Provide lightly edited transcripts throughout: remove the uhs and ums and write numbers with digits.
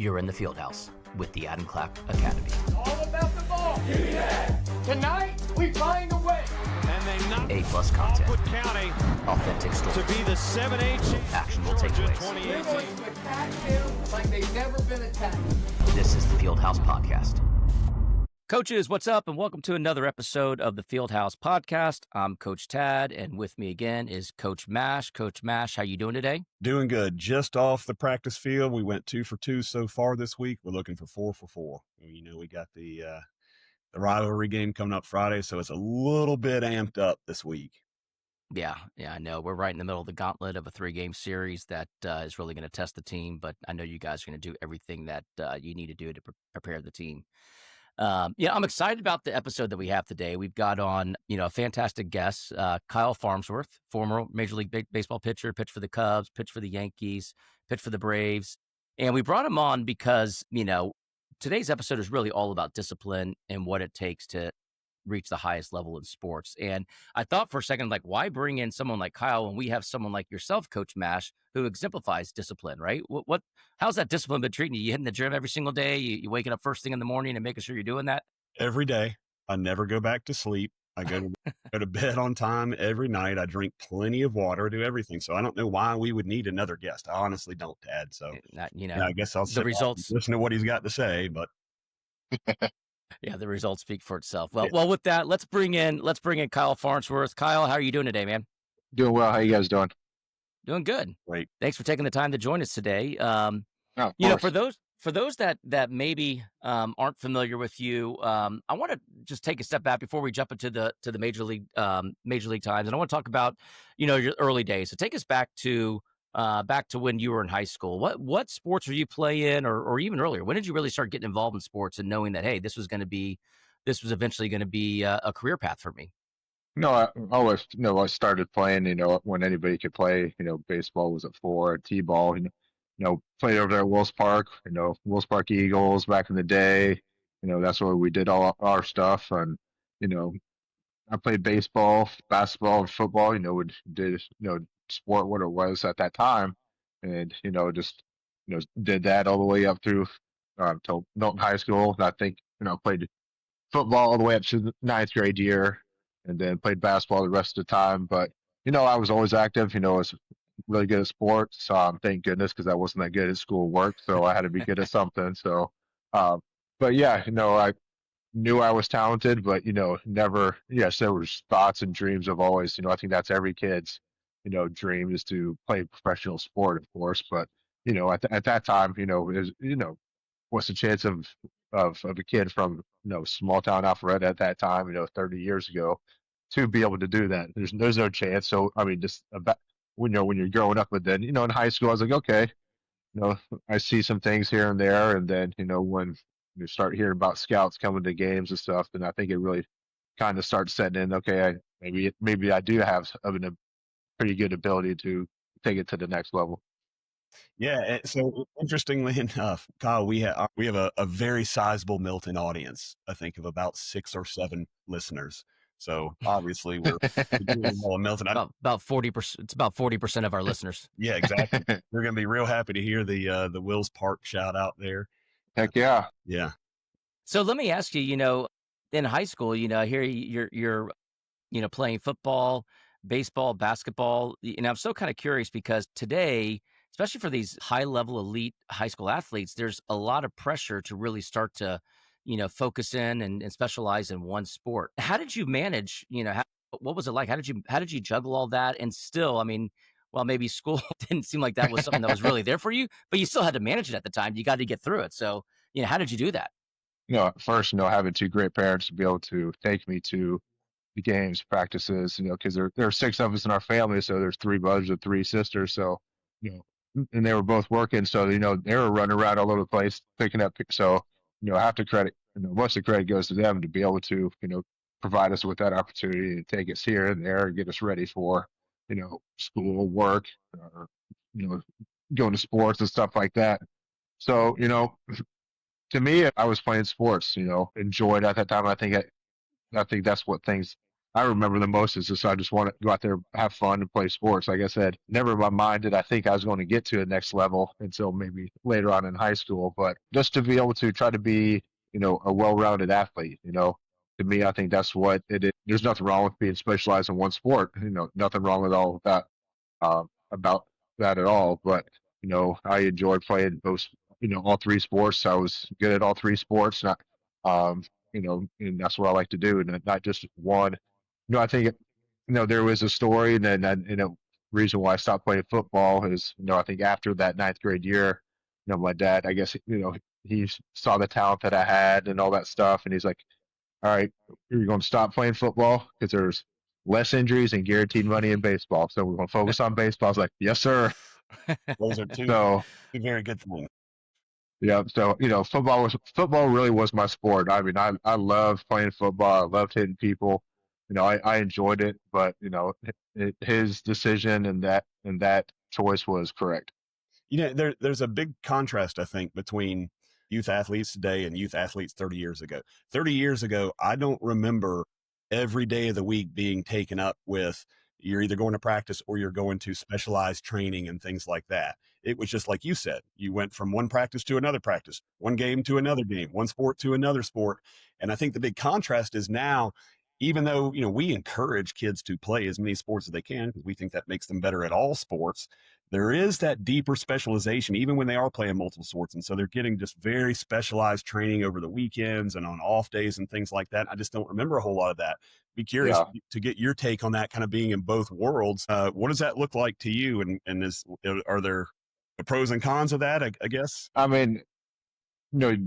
You're in the field house with the Adam Clapp Academy. All about the ball. Yeah. Tonight, we find a way. And they knock A-plus content. Output County Authentic stories. to be the 7A champions. Actionable Georgia takeaways. We're going to attack them like they've never been attacked. This is the Field House Podcast. Coaches, what's up? And welcome to another episode of the Field House Podcast. I'm Coach Tad, and with me again is Coach Mash. Coach Mash, how you doing today? Doing good. Just off the practice field. We went 2 for 2 so far this week. We're looking for 4 for 4. You know, we got the rivalry game coming up Friday, so it's a little bit amped up this week. Yeah, I know. We're right in the middle of the gauntlet of a 3-game series that is really going to test the team, but I know you guys are going to do everything that you need to do to prepare the team. I'm excited about the episode that we have today. We've got on, a fantastic guest, Kyle Farnsworth, former Major League Baseball pitcher, pitched for the Cubs, pitched for the Yankees, pitched for the Braves. And we brought him on because, today's episode is really all about discipline and what it takes to reach the highest level in sports. And I thought for a second, like, why bring in someone like Kyle when we have someone like yourself, Coach Mash, who exemplifies discipline, right? How's that discipline been treating you? You hitting the gym every single day? You waking up first thing in the morning and making sure you're doing that? Every day. I never go back to sleep. I go to bed on time every night. I drink plenty of water, do everything. So I don't know why we would need another guest. I honestly don't, Tad. So I guess I'll listen to what he's got to say, but yeah, the results speak for itself. Well, with that, let's bring in Kyle Farnsworth. Kyle, how are you doing today, man? Doing well. How you guys doing? Doing good. Great. Thanks for taking the time to join us today. For those that maybe aren't familiar with you, I want to just take a step back before we jump into the major league times, and I want to talk about your early days. So take us back to when you were in high school. What sports were you playing, or even earlier? When did you really start getting involved in sports and knowing that, hey, this was eventually going to be a career path for me? No, I started playing, when anybody could play. Baseball was at 4, T-ball, played over there at Wills Park, Wills Park Eagles back in the day. That's where we did all our stuff. And, I played baseball, basketball, and football, did sport what it was at that time. And, did that all the way up through till Milton High School. And I think, played football all the way up to the 9th grade year, and then played basketball the rest of the time. But, I was always active, I was really good at sports. Thank goodness, because I wasn't that good at school work. So I had to be good at something. So, but yeah, I knew I was talented, but, never, yes, there was thoughts and dreams of always, I think that's every kid's, dream is to play professional sport, of course. But, at that time, what's the chance of a kid from, small town Alpharetta at that time, 30 years ago, to be able to do that? There's no chance. So, I mean, just about, when you're growing up, but then, in high school, I was like, okay, I see some things here and there. And then, when you start hearing about scouts coming to games and stuff, then I think it really kind of starts setting in. Okay, maybe I do have a pretty good ability to take it to the next level. yeah. So interestingly enough, Kyle, we have a very sizable Milton audience. I think of about 6 or 7 listeners. So obviously we're doing well in Milton. About 40%. It's about 40% of our listeners. Yeah, exactly. We're going to be real happy to hear the Wills Park shout out there. Heck yeah. Yeah. So let me ask you, in high school, I hear you're playing football, baseball, basketball. I'm so kind of curious because today, especially for these high-level elite high school athletes, there's a lot of pressure to really start to, focus in and specialize in one sport. How did you manage, what was it like? How did you juggle all that? And still, well, maybe school didn't seem like that was something that was really there for you, but you still had to manage it at the time. You got to get through it. So, how did you do that? First, having 2 great parents to be able to take me to the games, practices, because there are 6 of us in our family. So there's 3 brothers and 3 sisters. So, and they were both working. So, they were running around all over the place, picking up. So, I have to credit, most of the credit goes to them to be able to, provide us with that opportunity to take us here and there and get us ready for, school, work, or, going to sports and stuff like that. So, to me, I was playing sports, enjoyed at that time. I think that's what things I remember the most is just I just want to go out there, have fun, and play sports. Like I said, never in my mind did I think I was going to get to the next level until maybe later on in high school. But just to be able to try to be, a well-rounded athlete, to me, I think that's what it is. There's nothing wrong with being specialized in one sport. Nothing wrong with all of that, about that at all. But I enjoyed playing those, all three sports. I was good at all three sports, not, and that's what I like to do, and not just one. I think, there was a story, and then, reason why I stopped playing football is, I think after that ninth grade year, my dad, I guess, he saw the talent that I had and all that stuff, and he's like, all right, you're going to stop playing football because there's less injuries and guaranteed money in baseball. So we're going to focus on baseball. I was like, yes, sir. Those are two very good things. Yeah. So, football really was my sport. I mean, I loved playing football. I loved hitting people. I enjoyed it, but, his decision and that choice was correct. There's a big contrast, I think, between youth athletes today and youth athletes 30 years ago. 30 years ago, I don't remember every day of the week being taken up with you're either going to practice or you're going to specialized training and things like that. It was just like you said, you went from one practice to another practice, one game to another game, one sport to another sport. And I think the big contrast is now, even though, we encourage kids to play as many sports as they can because we think that makes them better at all sports, there is that deeper specialization, even when they are playing multiple sports. And so they're getting just very specialized training over the weekends and on off days and things like that. I just don't remember a whole lot of that. Be curious to get your take on that, kind of being in both worlds. What does that look like to you? And are there the pros and cons of that, I guess? I mean,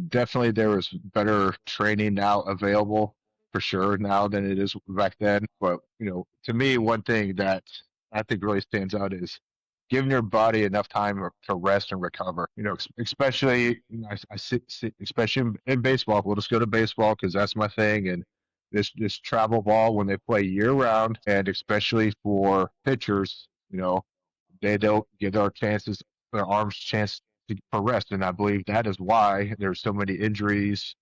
definitely there was better training now available for sure now than it is back then. But, to me, one thing that I think really stands out is giving your body enough time to rest and recover. Especially I see, especially in baseball. We'll just go to baseball because that's my thing. And this travel ball when they play year round, and especially for pitchers, they don't give their arms chance for rest. And I believe that is why there's so many injuries,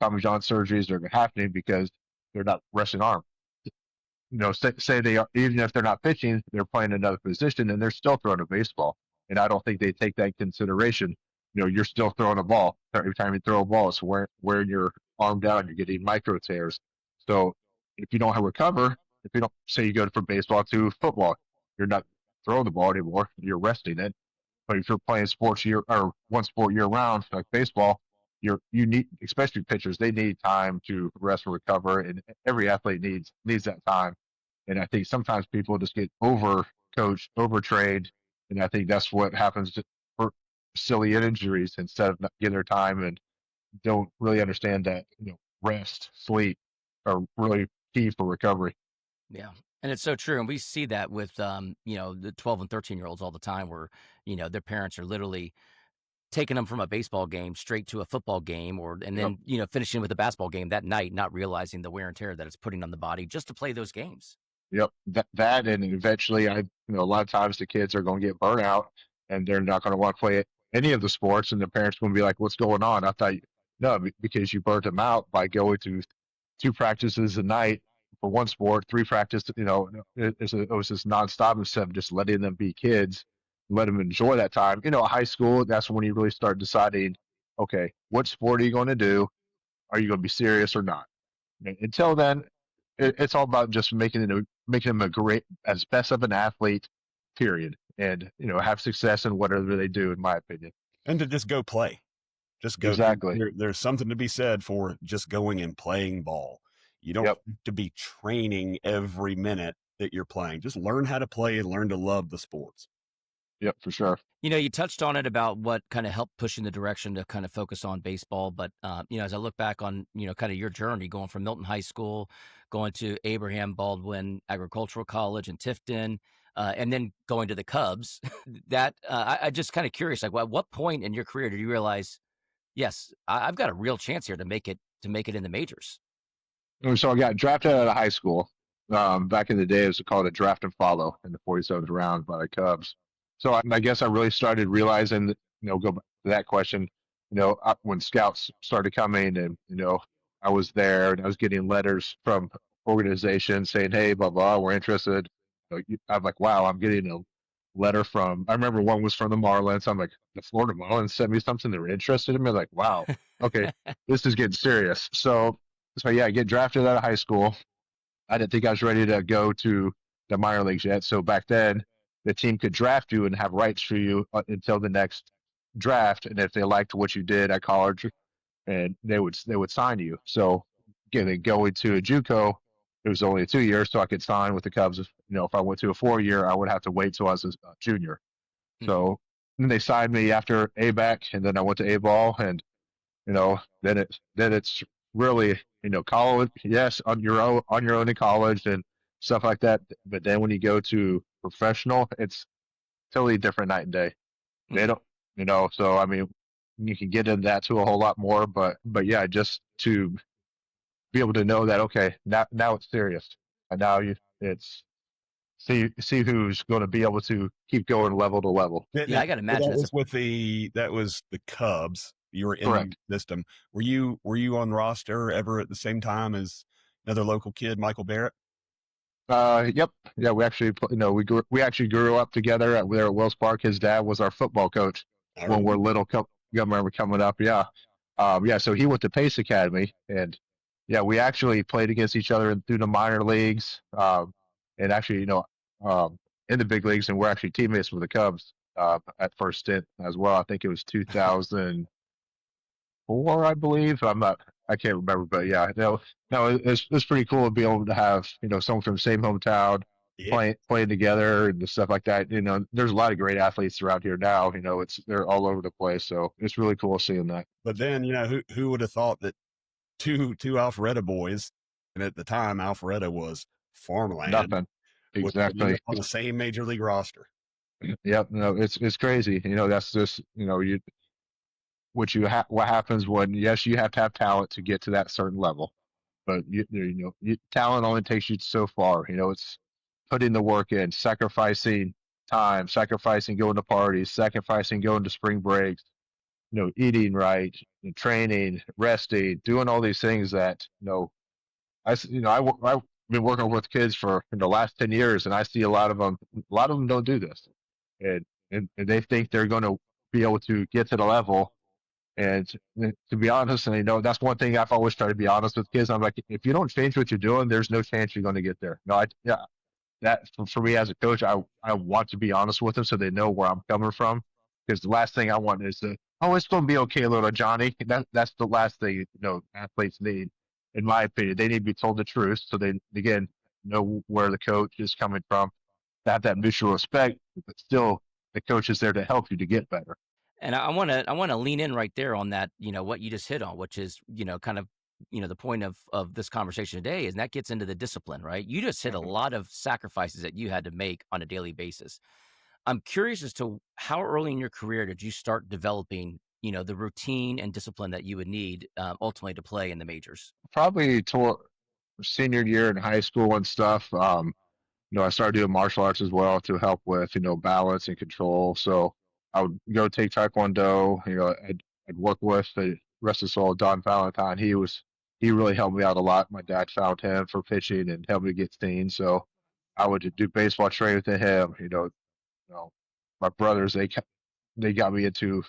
Tommy John surgeries are happening because they're not resting arm. Say they are, even if they're not pitching, they're playing another position and they're still throwing a baseball. And I don't think they take that consideration. You're still throwing a ball. Every time you throw a ball, it's wearing your arm down, you're getting micro tears. So if you don't have recover, if you don't say you go from baseball to football, you're not throwing the ball anymore. You're resting it. But if you're playing sports one sport year round, like baseball, you need, especially pitchers, they need time to rest and recover, and every athlete needs that time. And I think sometimes people just get over coached, overtrained, and I think that's what happens for silly injuries instead of not getting their time and don't really understand that rest, sleep are really key for recovery. Yeah. And it's so true. And we see that with, the 12 and 13-year-olds all the time where, their parents are literally taking them from a baseball game straight to a football game and then, finishing with a basketball game that night, not realizing the wear and tear that it's putting on the body just to play those games. Yep. That and eventually a lot of times the kids are going to get burnt out and they're not going to want to play any of the sports, and the parents going to be like, what's going on? I thought, no, because you burnt them out by going to 2 practices a night for one sport, 3 practices, it was just nonstop instead of just letting them be kids, let them enjoy that time. High school, that's when you really start deciding, okay, what sport are you going to do? Are you going to be serious or not? Until then, it's all about just making them a great, as best of an athlete, period. And, have success in whatever they do, in my opinion. And to just go play. Just go. Exactly. There's something to be said for just going and playing ball. You don't have to be training every minute that you're playing. Just learn how to play and learn to love the sports. Yep, for sure. You touched on it about what kind of helped push in the direction to kind of focus on baseball. But, as I look back on, kind of your journey going from Milton High School, going to Abraham Baldwin Agricultural College in Tifton, and then going to the Cubs, that I just kind of curious, like, at what point in your career did you realize, yes, I've got a real chance here to make it in the majors? So I got drafted out of high school. Back in the day, it was called a draft and follow in the 47th round by the Cubs. So I guess I really started realizing that, go back to that question, when scouts started coming and, I was there and I was getting letters from organization saying, "Hey, blah blah, we're interested." I'm like, wow, I'm getting a letter from. I remember one was from the Marlins. I'm like, the Florida Marlins sent me something. They were interested in me. Like, wow, okay, this is getting serious. So yeah, I get drafted out of high school. I didn't think I was ready to go to the minor leagues yet. So back then, the team could draft you and have rights for you until the next draft. And if they liked what you did at college, and they would sign you. So again, going to a JUCO, it was only 2 years, so I could sign with the Cubs. If I went to a 4 year, I would have to wait till I was a junior. So then they signed me after A-back, and then I went to A-ball, and then it's really college. Yes, on your own in college and stuff like that. But then when you go to professional, it's totally different night and day. They don't, So I mean, you can get into that to a whole lot more, but yeah, just to be able to know that okay, now it's serious, and now it's see who's going to be able to keep going level to level. Yeah, I got to imagine that was the Cubs. You were in Correct. the system. Were you on roster ever at the same time as another local kid, Michael Barrett? Yep. Yeah, we actually, we actually grew up together there at Wells Park. His dad was our football coach when we're little. Remember coming up. Yeah. Yeah. So he went to Pace Academy, and yeah, we actually played against each other through the minor leagues. And actually, in the big leagues, and we're actually teammates with the Cubs at first stint as well. I think it was 2004, I believe. I can't remember, but yeah, no, it's pretty cool to be able to have someone from the same hometown playing together and stuff like that. There's a lot of great athletes around here now. They're all over the place, so it's really cool seeing that. But then who would have thought that two Alpharetta boys, and at the time Alpharetta was farmland, Nothing. Exactly. on the same major league roster. Yep. No, it's crazy. That's just what happens when, yes, you have to have talent to get to that certain level, but talent only takes you so far. It's putting the work in, sacrificing time, sacrificing going to parties, sacrificing going to spring breaks, eating right, training, resting, doing all these things that I've been working with kids for the last 10 years, and I see a lot of them don't do this, and they think they're going to be able to get to the level. And to be honest, and that's one thing I've always tried to be honest with kids. I'm like, if you don't change what you're doing, there's no chance you're going to get there. No, that for me as a coach, I want to be honest with them so they know where I'm coming from. Because the last thing I want is it's going to be okay, little Johnny. That's the last thing athletes need, in my opinion. They need to be told the truth so they again know where the coach is coming from. To have that mutual respect, but still the coach is there to help you to get better. And I want to lean in right there on that, what you just hit on, which is, kind of, the point of this conversation today, and that gets into the discipline, right? You just hit a lot of sacrifices that you had to make on a daily basis. I'm curious as to how early in your career did you start developing, the routine and discipline that you would need ultimately to play in the majors? Probably toward senior year in high school and stuff. I started doing martial arts as well to help with, balance and control. So I would go take Taekwondo. I'd work with the rest of the soul, Don Valentine. He really helped me out a lot. My dad found him for pitching and helped me get seen. So I would do baseball training with him. My brothers, they got me into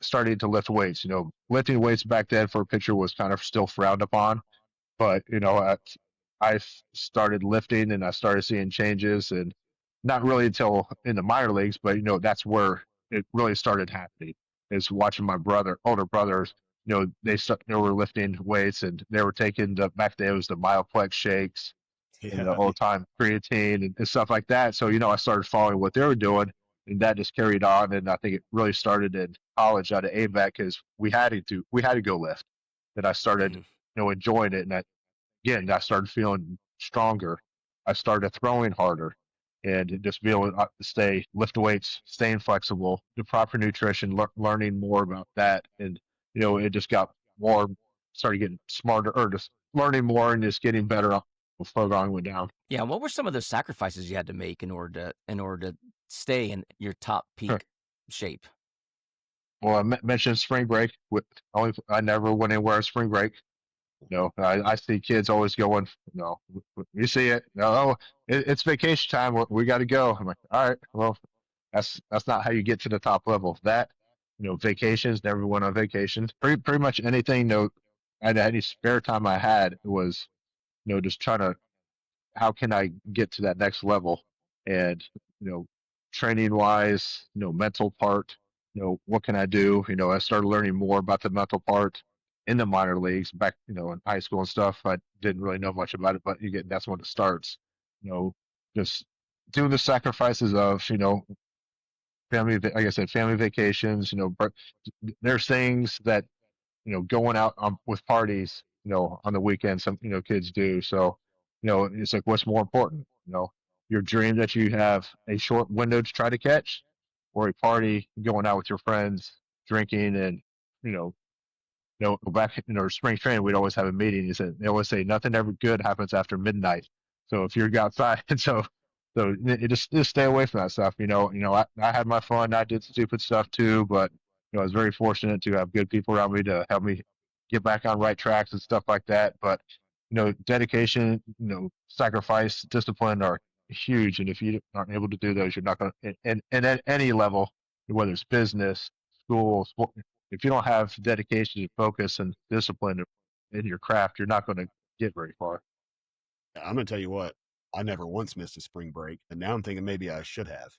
starting to lift weights. Lifting weights back then for a pitcher was kind of still frowned upon. But I started lifting and I started seeing changes, and not really until in the minor leagues, but that's where it really started happening. Is watching my older brothers. They were lifting weights and they were taking back then it was the Myoplex shakes and the old time creatine and stuff like that. So I started following what they were doing, and that just carried on. And I think it really started in college out of AVAC because we had to go lift. And I started enjoying it, and I started feeling stronger. I started throwing harder, and just be able to lift weights, staying flexible, the proper nutrition, learning more about that. And, it just got more, started getting smarter, or just learning more and just getting better before going went down. Yeah. What were some of those sacrifices you had to make in order to stay in your top peak shape? Well, I mentioned spring break. I never went anywhere on spring break. I see kids always going, you see it. No, it's vacation time. We got to go. I'm like, all right, well, that's not how you get to the top level. That, vacations, never went on vacations. Pretty much anything, any spare time I had was, just trying to, how can I get to that next level? And, training wise, mental part, what can I do? I started learning more about the mental part in the minor leagues back, in high school and stuff. I didn't really know much about it, but that's when it starts, just doing the sacrifices of, family, like I said, family vacations, but there's things that, going out with parties, on the weekend, some, kids do. So, it's like, what's more important, your dream that you have a short window to try to catch, or a party going out with your friends, drinking and, you know, back in our spring training, we'd always have a meeting. They always say nothing ever good happens after midnight. So if you're outside, and so just stay away from that stuff. I had my fun. I did stupid stuff too, but I was very fortunate to have good people around me to help me get back on right tracks and stuff like that. But dedication, sacrifice, discipline are huge. And if you aren't able to do those, you're not going to. And at any level, whether it's business, school, sport, if you don't have dedication, focus, and discipline in your craft, you're not going to get very far. I'm going to tell you what, I never once missed a spring break, and now I'm thinking maybe I should have.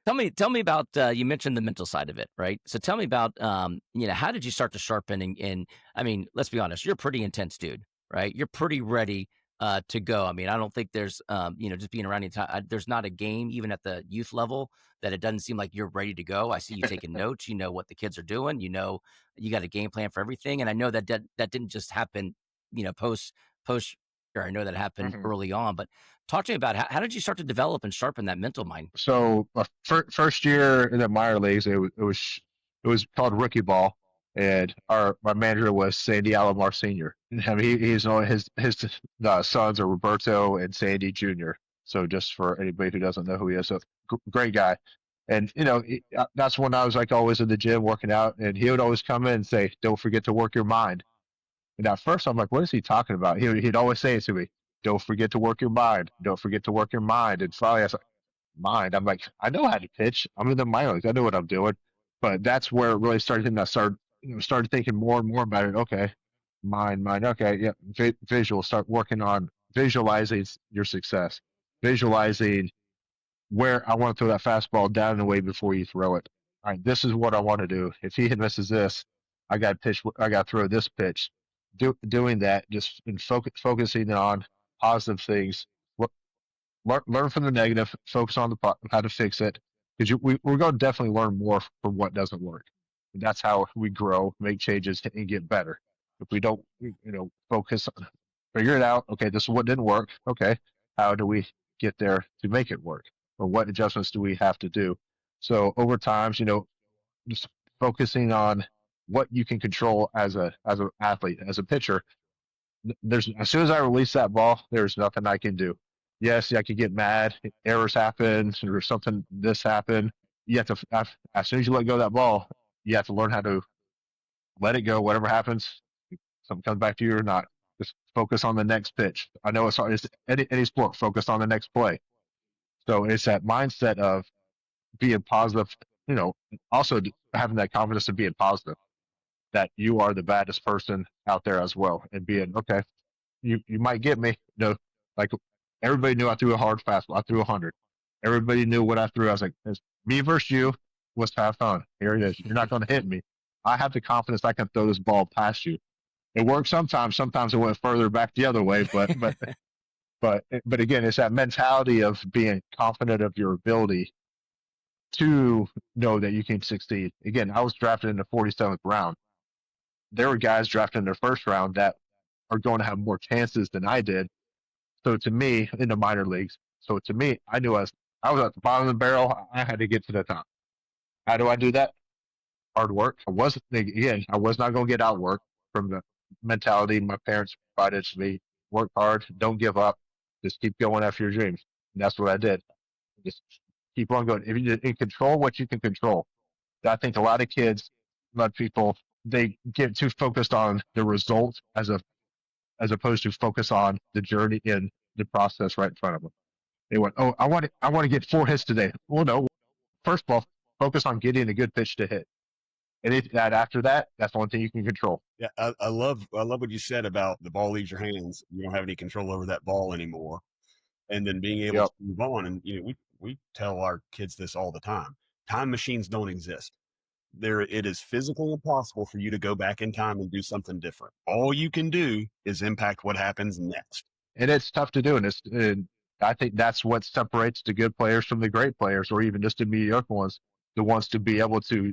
Tell me about, you mentioned the mental side of it, right? So tell me about, how did you start to sharpen and I mean, let's be honest, you're a pretty intense dude, right? You're pretty ready to go. I mean, I don't think there's, just being around there's not a game, even at the youth level, that it doesn't seem like you're ready to go. I see you taking notes, you know what the kids are doing, you got a game plan for everything. And I know that didn't just happen, post, or I know that happened early on, but talk to me about how did you start to develop and sharpen that mental mind? So first year in the minor leagues, it was called rookie ball, and my manager was Sandy Alomar Sr. I mean, his sons are Roberto and Sandy Jr. So just for anybody who doesn't know who he is, so great guy. And that's when I was like always in the gym working out, and he would always come in and say, "Don't forget to work your mind." And at first, I'm like, "What is he talking about?" He'd always say it to me, "Don't forget to work your mind. Don't forget to work your mind." And finally, I was like, "Mind?" I'm like, I know how to pitch. I'm in the minor leagues. I know what I'm doing. But that's where it really started. I started thinking more and more about it. Okay, mind. Okay, yeah, visual. Start working on visualizing your success, visualizing where I want to throw that fastball down and away before you throw it. All right, this is what I want to do. If he misses this, I got to pitch. I got to throw this pitch. Doing that, just in focusing on positive things. Learn from the negative. Focus on how to fix it, because we're going to definitely learn more from what doesn't work. And that's how we grow, make changes, and get better. If we don't, focus on figure it out. Okay, this is what didn't work. Okay, how do we get there to make it work? Or what adjustments do we have to do? So over time, just focusing on what you can control as an athlete, as a pitcher. There's as soon as I release that ball, there's nothing I can do. Yes, I could get mad. Errors happen, or something. This happened. You have to, as soon as you let go of that ball, you have to learn how to let it go. Whatever happens, something comes back to you or not. Just focus on the next pitch. I know it's hard. It's any sport. Focus on the next play. So it's that mindset of being positive. Also having that confidence of being positive, that you are the baddest person out there as well, and being okay. You might get me. Like everybody knew I threw a hard fastball. I threw 100. Everybody knew what I threw. I was like, it's me versus you. Let's have fun. Here it is. You're not going to hit me. I have the confidence I can throw this ball past you. It works sometimes. Sometimes it went further back the other way. But again, it's that mentality of being confident of your ability to know that you can succeed. Again, I was drafted in the 47th round. There were guys drafted in their first round that are going to have more chances than I did. So to me, in the minor leagues, I knew I was at the bottom of the barrel. I had to get to the top. How do I do that? Hard work. I was not going to get outworked from the mentality my parents provided to me. Work hard. Don't give up. Just keep going after your dreams. And that's what I did. Just keep on going. If you can control what you can control. I think a lot of kids, a lot of people they get too focused on the result as opposed to focus on the journey in the process right in front of them. They went, oh, I want to get 4 hits today. Well, no. First of all, focus on getting a good pitch to hit. And after that, that's the only thing you can control. Yeah, I love what you said about the ball leaves your hands. You don't have any control over that ball anymore, and then being able to move on. And we tell our kids this all the time: time machines don't exist. It is physically impossible for you to go back in time and do something different. All you can do is impact what happens next. And it's tough to do, and I think that's what separates the good players from the great players, or even just the mediocre ones. The ones to be able to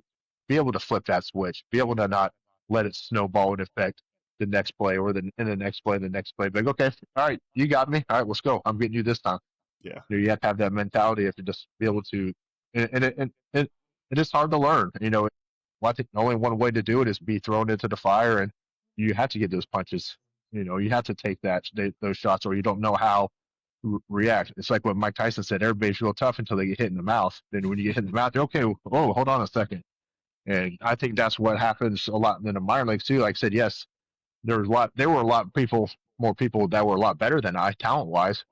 flip that switch, be able to not let it snowball and affect the next play, or the next play, the next play. Like, okay, all right, you got me. All right, let's go. I'm getting you this time. Yeah, you have to have that mentality. You have to just be able to, and it is hard to learn. I think only one way to do it is be thrown into the fire, and you have to get those punches. You have to take those shots, or you don't know how to react. It's like what Mike Tyson said: everybody's real tough until they get hit in the mouth. Then when you get hit in the mouth, they're okay. Oh, hold on a second. And I think that's what happens a lot in the minor leagues too. Like I said, yes, there were a lot of more people that were a lot better than I, talent wise,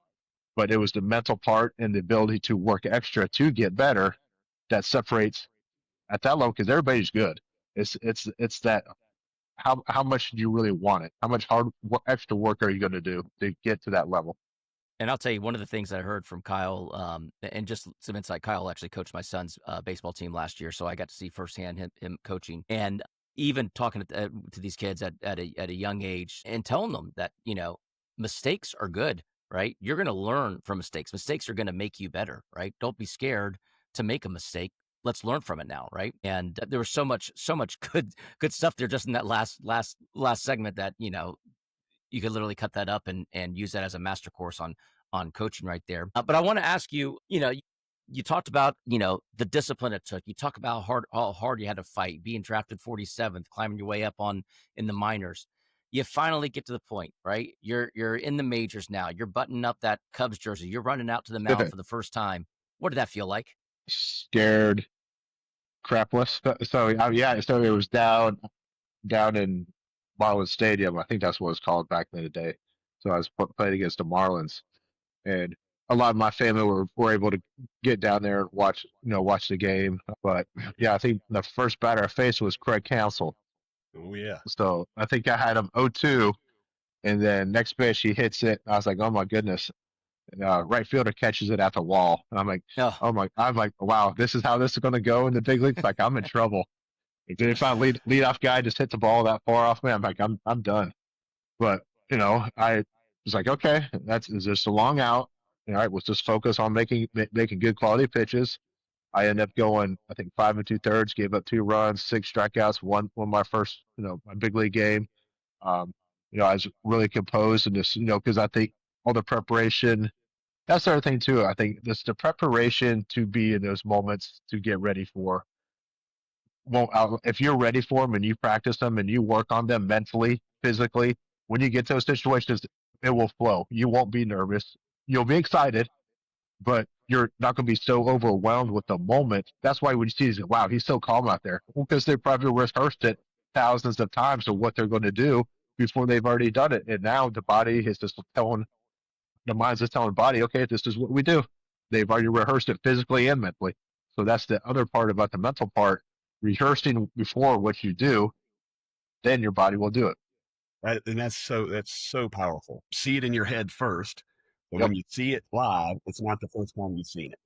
but it was the mental part and the ability to work extra to get better that separates at that level, because everybody's good. It's that how much do you really want it? How much extra work are you going to do to get to that level? And I'll tell you, one of the things I heard from Kyle, and just some insight, Kyle actually coached my son's baseball team last year, so I got to see firsthand him coaching, and even talking to these kids at a young age and telling them that, mistakes are good, right? You're going to learn from mistakes. Mistakes are going to make you better, right? Don't be scared to make a mistake. Let's learn from it now, right? And there was so much good stuff there just in that last segment that, you could literally cut that up and use that as a master course on coaching right there. But I want to ask you, you talked about, the discipline it took. You talk about how hard you had to fight, being drafted 47th, climbing your way up in the minors. You finally get to the point, right? You're in the majors now. You're buttoning up that Cubs jersey. You're running out to the mound for the first time. What did that feel like? Scared, crapless. So it was down in Marlins Stadium. I think that's what it was called back in the day. So I was playing against the Marlins, and a lot of my family were able to get down there and watch the game. But yeah, I think the first batter I faced was Craig Counsell. Oh yeah. So I think I had him 0-2, and then next pitch he hits it. I was like, oh my goodness. Right fielder catches it at the wall, and I'm like, I'm like, wow, this is how this is going to go in the big leagues. Like, I'm in trouble. If I leadoff guy just hit the ball that far off me, I'm like, I'm done. But I was like, okay, is just a long out. All right, let's just focus on making good quality pitches. I end up going, I think 5 2/3, gave up 2 runs, 6 strikeouts, won my first, my big league game. I was really composed, and just, because I think all the preparation. That's the other thing too. I think the preparation to be in those moments to get ready for. If you're ready for them and you practice them and you work on them mentally, physically, when you get to those situations, it will flow. You won't be nervous. You'll be excited, but you're not going to be so overwhelmed with the moment. That's why when you see, wow, he's so calm out there. Well, because they probably rehearsed it thousands of times of what they're going to do before they've already done it. And now the body is just telling, the mind's just telling the body, okay, this is what we do. They've already rehearsed it physically and mentally. So that's the other part about the mental part. Rehearsing before what you do, then your body will do it. And that's so powerful. See it in your head first. But when you see it live, it's not the first time you've seen it.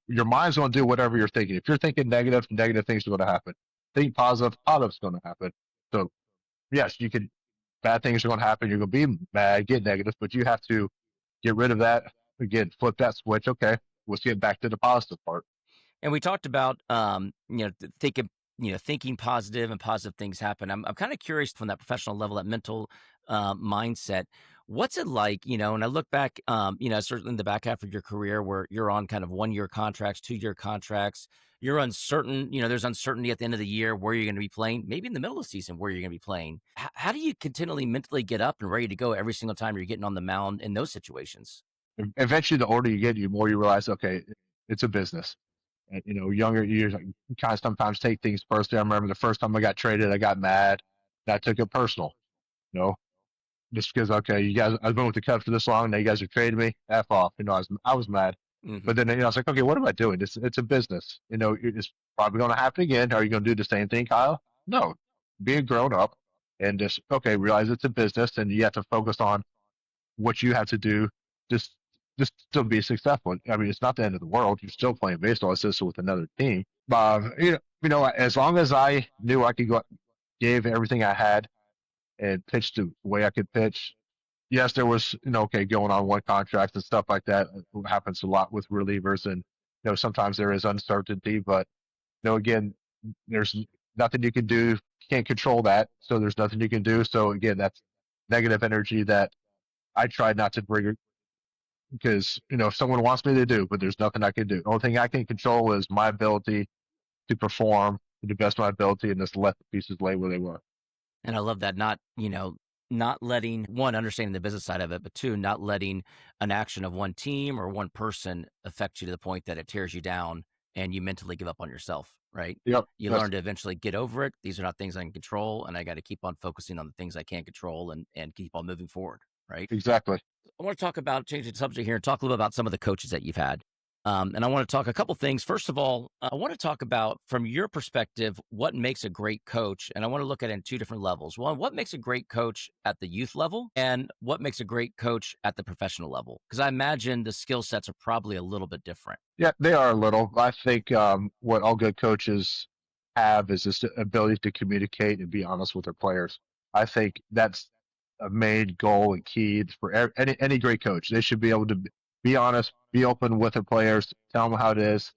Your mind's going to do whatever you're thinking. If you're thinking negative things are going to happen. Think positive's going to happen. So yes, bad things are going to happen. You're going to be mad, get negative, but you have to get rid of that. Again, flip that switch. Okay, let's get back to the positive part. And we talked about, thinking positive and positive things happen. I'm kind of curious from that professional level, that mental mindset. What's it like, and I look back, certainly in the back half of your career where you're on kind of 1-year contracts, 2-year contracts, you're uncertain, there's uncertainty at the end of the year where you're going to be playing, maybe in the middle of the season where you're going to be playing. How do you continually mentally get up and ready to go every single time you're getting on the mound in those situations? Eventually, the older you get, the more you realize, okay, it's a business. And, younger years, I kind of sometimes take things personally. I remember the first time I got traded, I got mad. I took it personal, you know, just because, okay, you guys, I've been with the Cubs for this long. Now you guys have traded me. F off. I was mad. Mm-hmm. But then, I was like, okay, what am I doing? It's a business. It's probably going to happen again. Are you going to do the same thing, Kyle? No. Be a grown up and just, okay, realize it's a business and you have to focus on what you have to do just to be successful. I mean, it's not the end of the world. You're still playing baseball. It's just with another team. As long as I knew I could go, gave everything I had and pitched the way I could pitch. Yes, there was, going on one contract and stuff like that. It happens a lot with relievers, and sometimes there is uncertainty. But again, there's nothing you can do. Can't control that, so there's nothing you can do. So again, that's negative energy that I try not to bring, because if someone wants me to do, but there's nothing I can do. The only thing I can control is my ability to perform to the best of my ability, and just let the pieces lay where they were. And I love that. Not letting, one, understanding the business side of it, but two, not letting an action of one team or one person affect you to the point that it tears you down and you mentally give up on yourself, right? Yep. You learn to eventually get over it. These are not things I can control, and I got to keep on focusing on the things I can control and keep on moving forward, right? Exactly. I want to talk about, changing the subject here, and talk a little about some of the coaches that you've had. And I want to talk a couple things. First of all, I want to talk about, from your perspective, what makes a great coach. And I want to look at it in two different levels. One, what makes a great coach at the youth level, and what makes a great coach at the professional level? Because I imagine the skill sets are probably a little bit different. Yeah, they are a little. I think what all good coaches have is this ability to communicate and be honest with their players. I think that's a main goal and key for any great coach. They should be able to be honest, be open with their players, tell them how it is,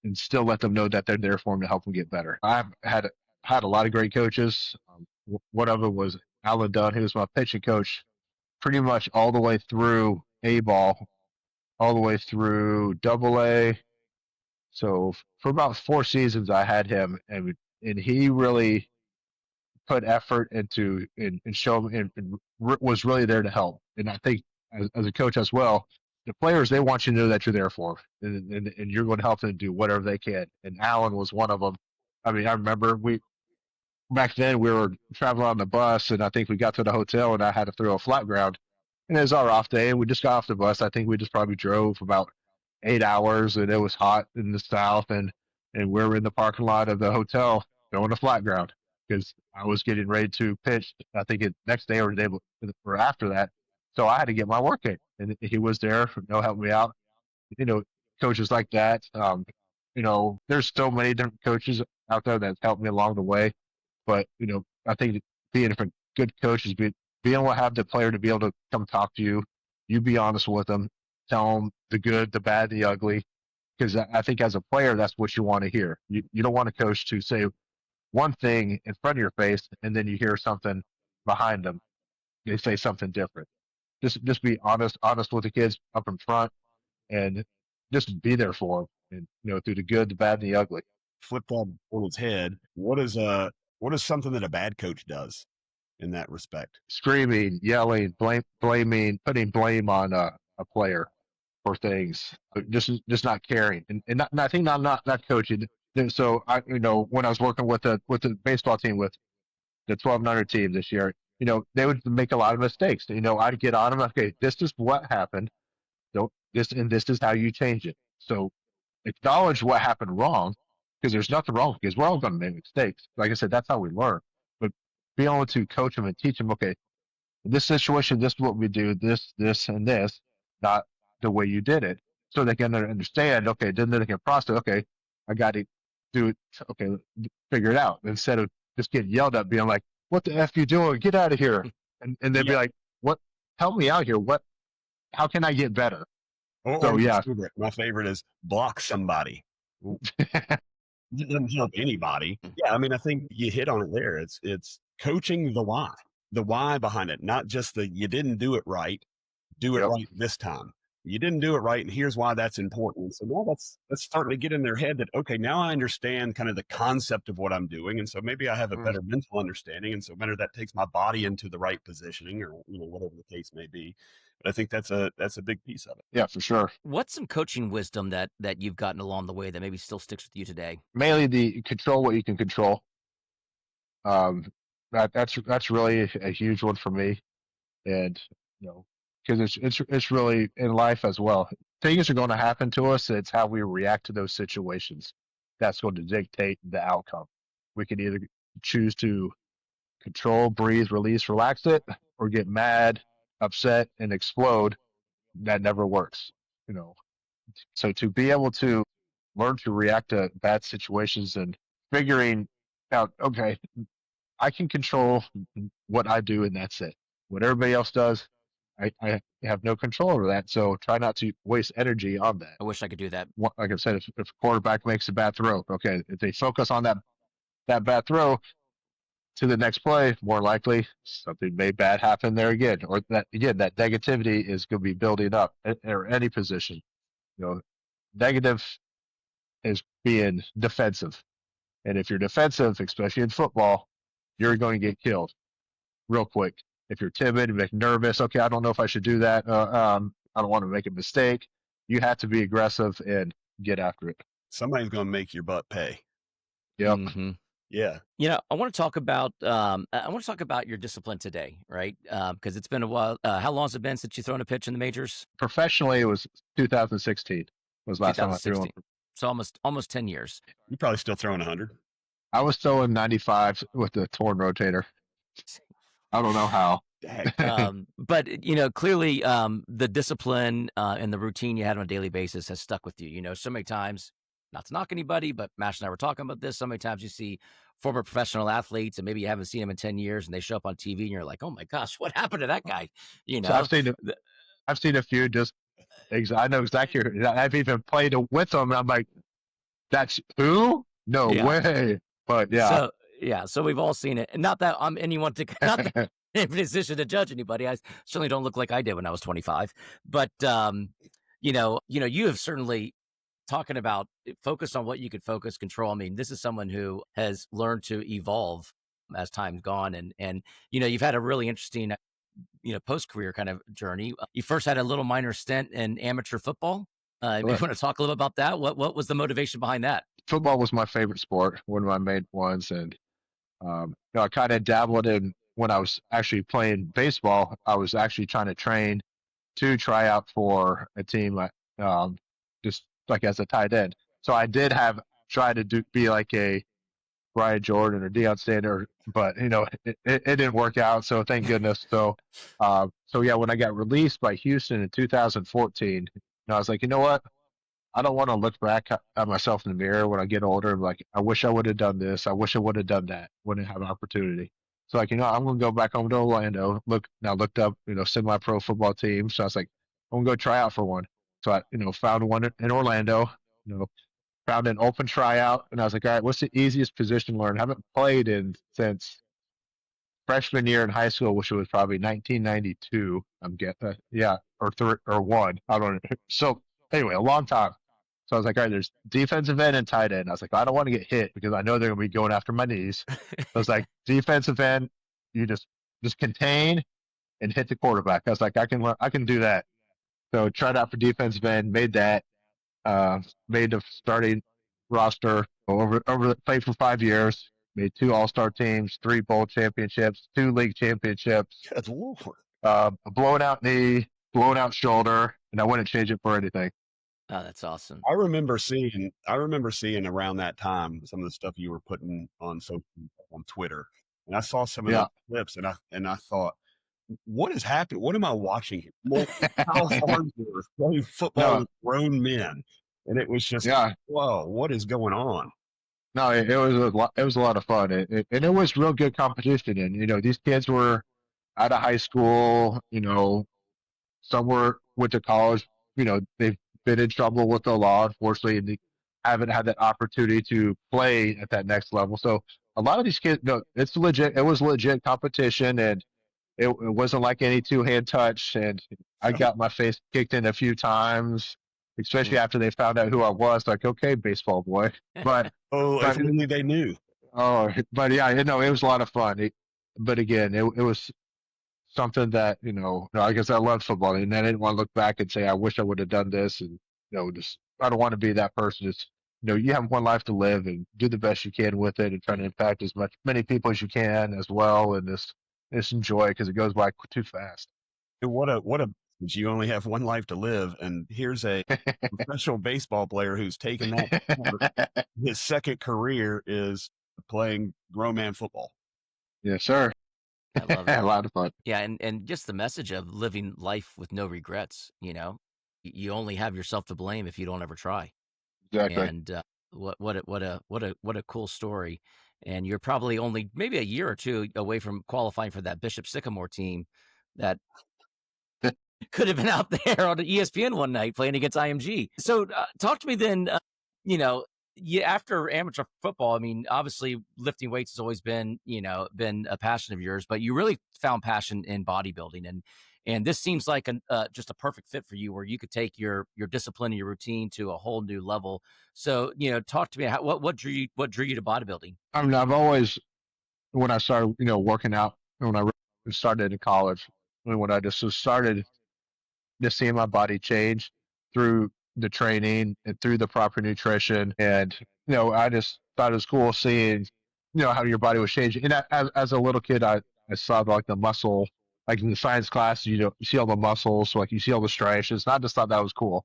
and still let them know that they're there for them to help them get better. I've had a lot of great coaches. One of them was Alan Dunn, who was my pitching coach pretty much all the way through A-ball, all the way through Double-A. So for about 4 seasons, I had him, and he really put effort into and show and was really there to help. And I think as a coach as well, the players, they want you to know that you're there for them, and you're going to help them do whatever they can. And Alan was one of them. I mean, I remember back then we were traveling on the bus, and I think we got to the hotel, and I had to throw a flat ground. And it was our off day, and we just got off the bus. I think we just probably drove about 8 hours, and it was hot in the south, and we were in the parking lot of the hotel throwing a flat ground because I was getting ready to pitch. I think next day or the day or after that. So I had to get my work in, and he was there to help me out. Coaches like that. There's so many different coaches out there that helped me along the way. But I think being a good coach is being able to have the player to be able to come talk to you. You be honest with them, tell them the good, the bad, the ugly. Because I think as a player, that's what you want to hear. You don't want a coach to say one thing in front of your face, and then you hear something behind them. They say something different. Just be honest with the kids up in front, and just be there for them. And through the good, the bad, and the ugly. Flip that on its head. What is something that a bad coach does in that respect? Screaming, yelling, blaming, putting blame on a player for things, just not caring, and I think not coaching. So when I was working with the baseball team, with the 1200 team this year, they would make a lot of mistakes. I'd get on them. Okay, this is what happened. This is how you change it. So acknowledge what happened wrong, because there's nothing wrong, because we're all going to make mistakes. Like I said, that's how we learn. But be able to coach them and teach them, okay, in this situation, this is what we do, this, and this, not the way you did it. So they can understand, okay, then they can process, okay, I got to do it, okay, figure it out. Instead of just getting yelled at, being like, what the F you doing? Get out of here. And they'd be like, what? Help me out here. How can I get better? My favorite is block somebody. It doesn't help anybody. Yeah, I mean, I think you hit on it there. It's coaching the why behind it, not just you didn't do it right. Do it right this time. you didn't do it right, and here's why that's important. So now that's starting to get in their head that, okay, now I understand kind of the concept of what I'm doing, and so maybe I have a better mental understanding, and so better that takes my body into the right positioning, or whatever the case may be. But I think that's a big piece of it. Yeah, for sure. What's some coaching wisdom that you've gotten along the way that maybe still sticks with you today? Mainly the control what you can control. That's really a huge one for me, and because it's really in life as well. Things are going to happen to us. It's how we react to those situations that's going to dictate the outcome. We can either choose to control, breathe, release, relax it, or get mad, upset, and explode. That never works. So to be able to learn to react to bad situations and figuring out, okay, I can control what I do, and that's it. What everybody else does, I have no control over that. So try not to waste energy on that. I wish I could do that. Like I said, if a quarterback makes a bad throw, okay, if they focus on that bad throw to the next play, more likely something may bad happen there again, or that negativity is going to be building up or any position. Negative is being defensive, and if you're defensive, especially in football, you're going to get killed real quick. If you're timid and nervous, okay, I don't know if I should do that. I don't want to make a mistake. You have to be aggressive and get after it. Somebody's going to make your butt pay. Yep. Mm-hmm. Yeah. I want to talk about your discipline today, right? Because it's been a while. How long has it been since you thrown a pitch in the majors? Professionally, it was 2016. Was last time I threw one. So almost 10 years. You're probably still throwing 100. I was throwing 95 with the torn rotator. I don't know how. But clearly, the discipline and the routine you had on a daily basis has stuck with you. So many times, not to knock anybody, but Mash and I were talking about this. So many times you see former professional athletes, and maybe you haven't seen them in 10 years, and they show up on TV, and you're like, "Oh my gosh, what happened to that guy?" So I've seen a few. Just I know exactly. I've even played with them, and I'm like, "That's who? No way!" But yeah. So we've all seen it. And not that I'm anyone to not in a position to judge anybody. I certainly don't look like I did when I was 25. But you have certainly talking about focus on what you could focus, control. I mean, this is someone who has learned to evolve as time's gone, and you've had a really interesting post-career kind of journey. You first had a little minor stint in amateur football. You want to talk a little about that? What was the motivation behind that? Football was my favorite sport, one of my main ones, and I kind of dabbled in when I was actually playing baseball. I was actually trying to train to try out for a team, just like as a tight end. So I did try to be like a Brian Jordan or Deion Sanders, but it didn't work out. So thank goodness. So when I got released by Houston in 2014, I was like, you know what? I don't want to look back at myself in the mirror when I get older and like, I wish I would have done this. I wish I would have done that. Wouldn't have an opportunity. So like, I'm going to go back home to Orlando. Looked up, semi-pro football team. So I was like, I'm going to go try out for one. So I, found one in Orlando, found an open tryout, and I was like, all right, what's the easiest position to learn? I haven't played since freshman year in high school, which was probably 1992. I'm guessing, or one. I don't know. So anyway, a long time. So I was like, all right, there's defensive end and tight end. I was like, I don't want to get hit because I know they're going to be going after my knees. So I was like, defensive end, you just contain and hit the quarterback. I was like, I can do that. So tried out for defensive end, made that, made the starting roster played for 5 years, made 2 all-star teams, 3 bowl championships, 2 league championships. Good Lord. A blown out knee, blown out shoulder, and I wouldn't change it for anything. Oh, that's awesome. I remember seeing around that time some of the stuff you were putting on Twitter, and I saw some of the clips, and I thought, what is happening? What am I watching here? Well, Kyle Farnsworth playing football with grown men, and it was just, whoa, what is going on? No, it was a lot of fun, and it was real good competition. And these kids were out of high school. Some went to college. They've been in trouble with the law, unfortunately, and they haven't had that opportunity to play at that next level. So a lot of these kids, it's legit. It was legit competition, and it wasn't like any two-hand touch, and I got my face kicked in a few times, especially after they found out who I was. Like, okay, baseball boy, but if only they knew. But yeah, it was a lot of fun. But again, it was something that I guess I loved football, and I didn't want to look back and say I wish I would have done this, and just I don't want to be that person. It's you have one life to live, and do the best you can with it, and try to impact many people as you can as well, and just enjoy it because it goes by too fast. You only have one life to live, and here's a professional baseball player who's taken that. His second career is playing grown man football. Yes, sir. I love it. A lot of fun. Yeah, and just the message of living life with no regrets. You only have yourself to blame if you don't ever try. Exactly. And what a cool story. And you're probably only maybe a year or two away from qualifying for that Bishop Sycamore team that could have been out there on ESPN one night playing against IMG. So talk to me then. After amateur football, I mean, obviously lifting weights has always been a passion of yours, but you really found passion in bodybuilding, and this seems like just a perfect fit for you, where you could take your discipline and your routine to a whole new level. So, talk to me. What drew you to bodybuilding? I mean, I've always, when I started, working out, when I started in college, when I just started just seeing my body change through the training and through the proper nutrition. And, I just thought it was cool seeing, how your body was changing. And as a little kid, I saw like the muscle, like in the science class, you see all the muscles, so like you see all the striations. And I just thought that was cool.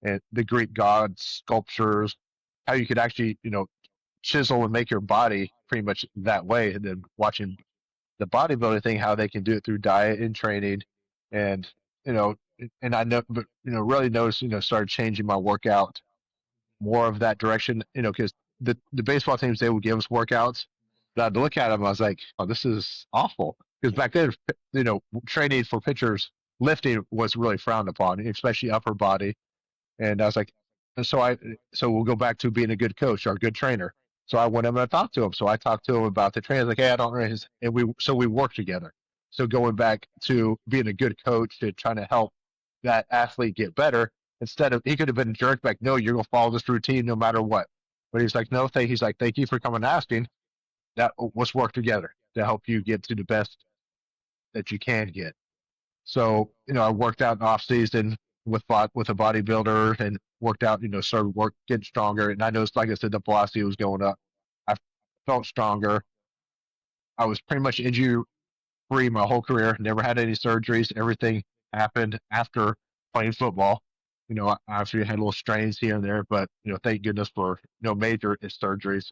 And the Greek gods, sculptures, how you could actually, chisel and make your body pretty much that way. And then watching the bodybuilding thing, how they can do it through diet and training. And, and I know, but, really noticed, started changing my workout more of that direction, because the baseball teams, they would give us workouts, but I'd look at them, I was like, oh, this is awful. Because back then, training for pitchers, lifting was really frowned upon, especially upper body. And I was like, so we'll go back to being a good coach or a good trainer. So I went up and I talked to him. So I talked to him about the training. I was like, hey, I don't know. And we worked together. So going back to being a good coach, to trying to help that athlete get better, instead of, he could have been a jerk, like, no, you're going to follow this routine no matter what. But he's like, no, he's like, thank you for coming and asking. Let's work together to help you get to the best that you can get. So, I worked out in off season with a bodybuilder, and worked out, started getting stronger. And I noticed, like I said, the velocity was going up. I felt stronger. I was pretty much injury free my whole career, never had any surgeries. Everything happened after playing football. I actually had little strains here and there, but, thank goodness for no major surgeries.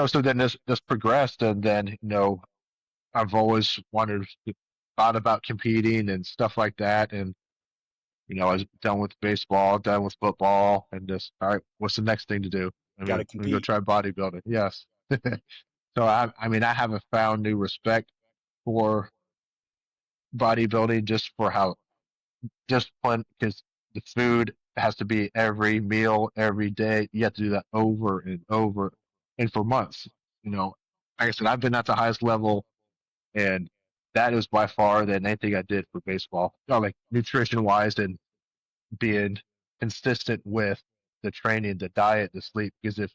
So then this progressed, and then, I've always thought about competing and stuff like that. And, I was done with baseball, done with football, and just, all right, what's the next thing to do? I'm going to go try bodybuilding. Yes. So I haven't found new respect for bodybuilding, just for how disciplined, because the food has to be every meal, every day. You have to do that over and over, and for months. Like I said, I've been at the highest level, and that is by far than anything I did for baseball. Like nutrition wise, and being consistent with the training, the diet, the sleep. Because if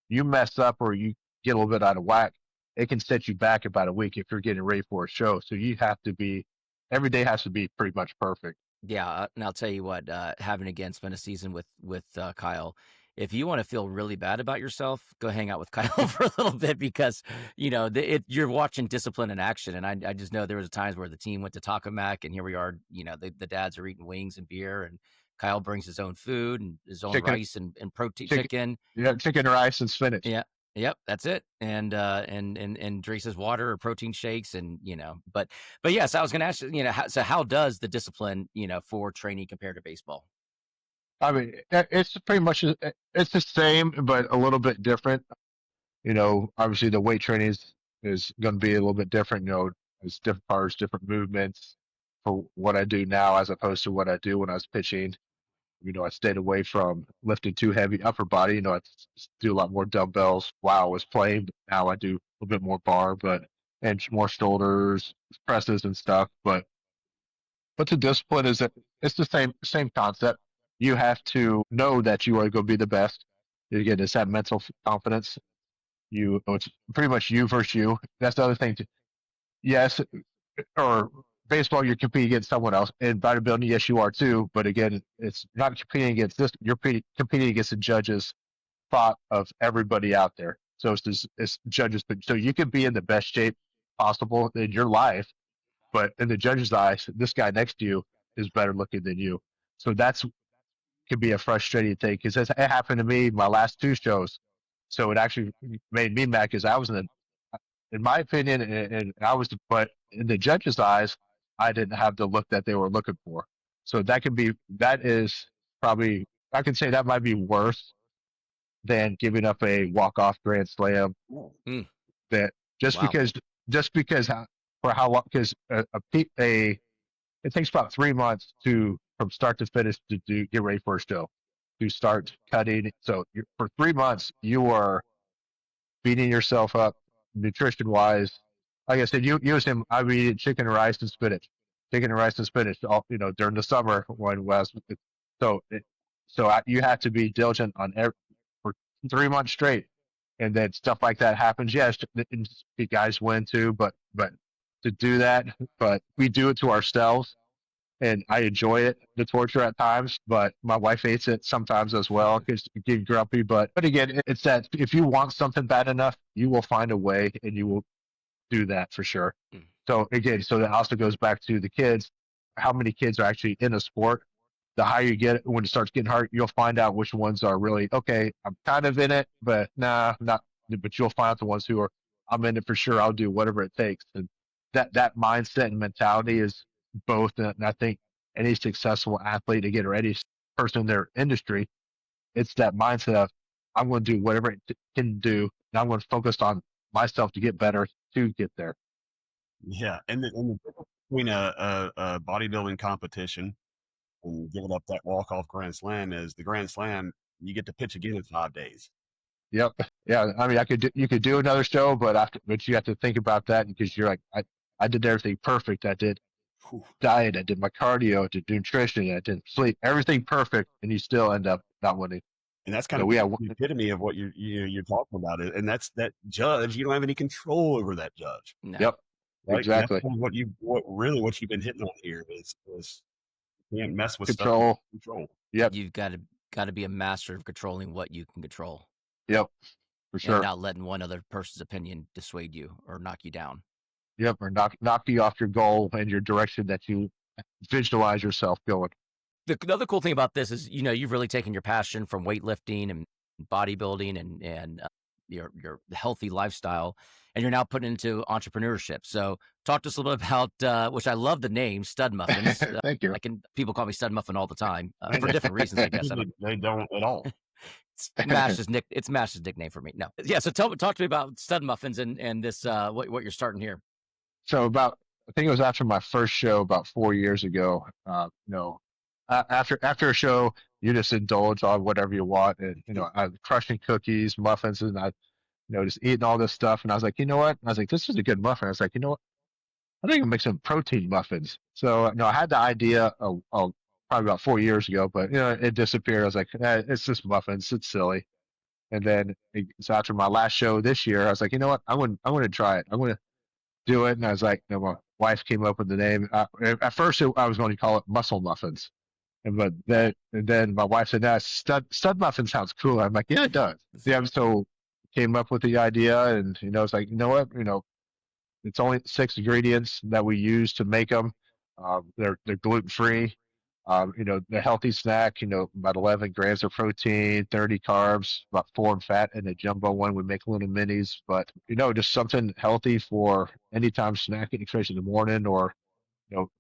you mess up or you get a little bit out of whack, it can set you back about a week if you're getting ready for a show. So you have to be, every day has to be pretty much perfect. Yeah, and I'll tell you what, having again spent a season with Kyle, if you want to feel really bad about yourself, go hang out with Kyle for a little bit, because you're watching discipline in action. And I just know there was times where the team went to Taco Mac, and here we are, the dads are eating wings and beer, and Kyle brings his own food and his own rice and protein chicken. Yeah, chicken, rice, and spinach. Yeah. Yep, that's it. And drinks his water or protein shakes, and but yes, I was going to ask you, how does the discipline, for training compare to baseball? I mean, it's pretty much, it's the same, but a little bit different. Obviously the weight training is going to be a little bit different. It's different parts, different movements for what I do now as opposed to what I do when I was pitching. I stayed away from lifting too heavy upper body. I do a lot more dumbbells while I was playing. But now I do a little bit more bar, but and more shoulders, presses and stuff. But the discipline is that it's the same concept. You have to know that you are going to be the best. Again, it's that mental confidence. It's pretty much you versus you. That's the other thing. Yes, or baseball, you're competing against someone else. In bodybuilding, yes, you are too. But again, it's not competing against this. You're competing against the judges' thought of everybody out there. So it's judges. So you can be in the best shape possible in your life, but in the judge's eyes, this guy next to you is better looking than you. So that's could be a frustrating thing because it happened to me my last 2 shows. So it actually made me mad because I was in my opinion, and I was, but in the judge's eyes, I didn't have the look that they were looking for. So that is probably, I can say that might be worse than giving up a walk-off grand slam. Mm. That just Wow. because for how long, because it takes about 3 months from start to finish to get ready for a show, to start cutting. So for 3 months, you are beating yourself up nutrition wise. Like I said, you use him. I would eat chicken and rice and spinach, all, during the summer when was you have to be diligent for 3 months straight, and then stuff like that happens. Yes, the guys win too, but to do that, but we do it to ourselves. And I enjoy it, the torture at times, but my wife hates it sometimes as well because you get grumpy. But again, it's that if you want something bad enough, you will find a way and you will do that for sure. Mm. So again, so that also goes back to the kids. How many kids are actually in a sport? The higher you get, when it starts getting hard, you'll find out which ones are really, okay, I'm kind of in it, but nah, not. But you'll find out the ones who are, I'm in it for sure. I'll do whatever it takes. And that mindset and mentality is both. And I think any successful athlete, again, or any person in their industry, it's that mindset of, I'm going to do whatever it can do. And I'm going to focus on myself to get better, to get there. Yeah. And the difference between a bodybuilding competition and giving up that walk-off grand slam is the grand slam, you get to pitch again in 5 days. Yep. Yeah. I mean, you could do another show, but you have to think about that because you're like, I did everything perfect. I did diet, I did my cardio, I did nutrition, I did sleep, everything perfect, and you still end up not winning. And that's kind of the epitome of what you're talking about. And that's that judge. You don't have any control over that judge. No. Yep. Right? Exactly. What you've been hitting on here is you can't mess with control. Stuff. Control. Yep. You've got to be a master of controlling what you can control. Yep. For sure. And not letting one other person's opinion dissuade you or knock you down. Yep. Or knock you off your goal and your direction that you visualize yourself going. The other cool thing about this is, you've really taken your passion from weightlifting and bodybuilding and your healthy lifestyle, and you're now putting into entrepreneurship. So talk to us a little bit about, which I love the name, Stud Muffins. Thank you. People call me Stud Muffin all the time for different reasons, I guess. They don't at all. It's Mash's nickname for me. No. Yeah. So talk to me about Stud Muffins and this, what you're starting here. So I think it was after my first show about 4 years ago, after a show, you just indulge on whatever you want. And, I was crushing cookies, muffins, and I, just eating all this stuff. And I was like, you know what? I was like, this is a good muffin. I was like, you know what? I think I can make some protein muffins. So, I had the idea probably about 4 years ago, but, it disappeared. I was like, it's just muffins. It's silly. And then so after my last show this year, I was like, you know what? I want to try it. I want to do it. And I was like, my wife came up with the name. At first, I was going to call it muscle muffins. But then my wife said, stud muffin sounds cool. I'm like, yeah, it does. Yeah, so came up with the idea, and it's like, you know what, it's only 6 ingredients that we use to make them. They're gluten free. The healthy snack. About 11 grams of protein, 30 carbs, about 4 in fat, and the jumbo one we make little minis. But just something healthy for anytime snacking, especially in the morning or.